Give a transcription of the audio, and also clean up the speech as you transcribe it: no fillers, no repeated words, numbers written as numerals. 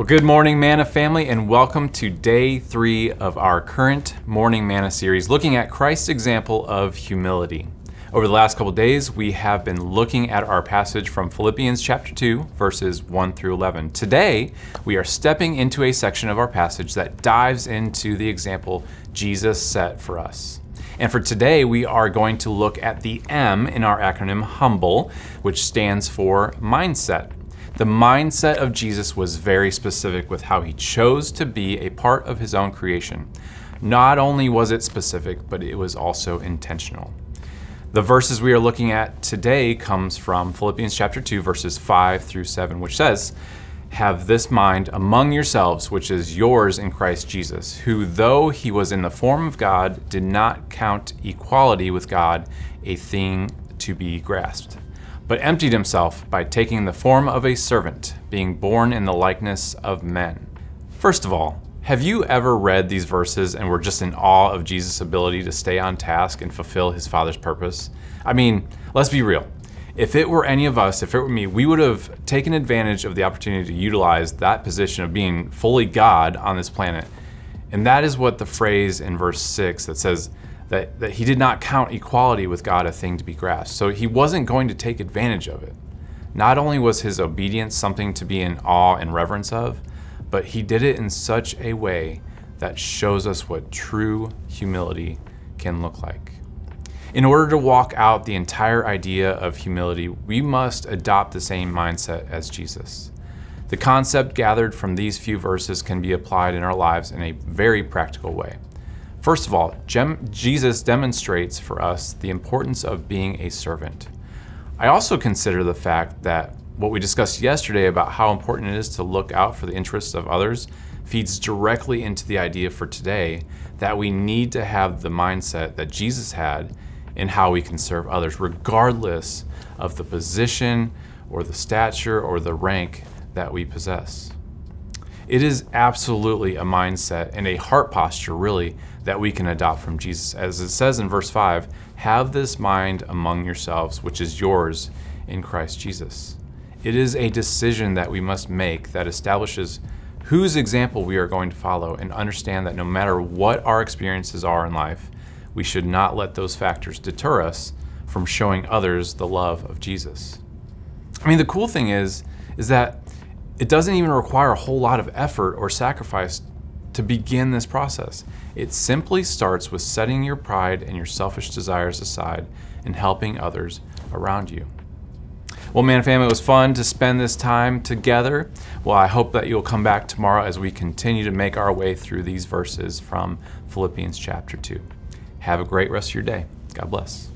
Well, good morning, Manna family, and welcome to day 3 of our current Morning Manna series, looking at Christ's example of humility. Over the last couple days, we have been looking at our passage from Philippians chapter 2, verses 1 through 11. Today, we are stepping into a section of our passage that dives into the example Jesus set for us. And for today, we are going to look at the M in our acronym HUMBLE, which stands for mindset. The mindset of Jesus was very specific with how he chose to be a part of his own creation. Not only was it specific, but it was also intentional. The verses we are looking at today comes from Philippians chapter 2, verses 5 through 7, which says, "Have this mind among yourselves, which is yours in Christ Jesus, who, though he was in the form of God, did not count equality with God a thing to be grasped, but emptied himself by taking the form of a servant, being born in the likeness of men." First of all, have you ever read these verses and were just in awe of Jesus' ability to stay on task and fulfill his Father's purpose? I mean, let's be real. If it were any of us, if it were me, we would have taken advantage of the opportunity to utilize that position of being fully God on this planet. And that is what the phrase in verse 6 that says that he did not count equality with God a thing to be grasped. So he wasn't going to take advantage of it. Not only was his obedience something to be in awe and reverence of, but he did it in such a way that shows us what true humility can look like. In order to walk out the entire idea of humility, we must adopt the same mindset as Jesus. The concept gathered from these few verses can be applied in our lives in a very practical way. First of all, Jesus demonstrates for us the importance of being a servant. I also consider the fact that what we discussed yesterday about how important it is to look out for the interests of others feeds directly into the idea for today that we need to have the mindset that Jesus had in how we can serve others, regardless of the position or the stature or the rank that we possess. It is absolutely a mindset and a heart posture, really, that we can adopt from Jesus. As it says in verse 5, "Have this mind among yourselves, which is yours in Christ Jesus." It is a decision that we must make that establishes whose example we are going to follow, and understand that no matter what our experiences are in life, we should not let those factors deter us from showing others the love of Jesus. I mean, the cool thing is that it doesn't even require a whole lot of effort or sacrifice to begin this process. It simply starts with setting your pride and your selfish desires aside and helping others around you. Well, man, family, it was fun to spend this time together. Well, I hope that you'll come back tomorrow as we continue to make our way through these verses from Philippians chapter 2. Have a great rest of your day. God bless.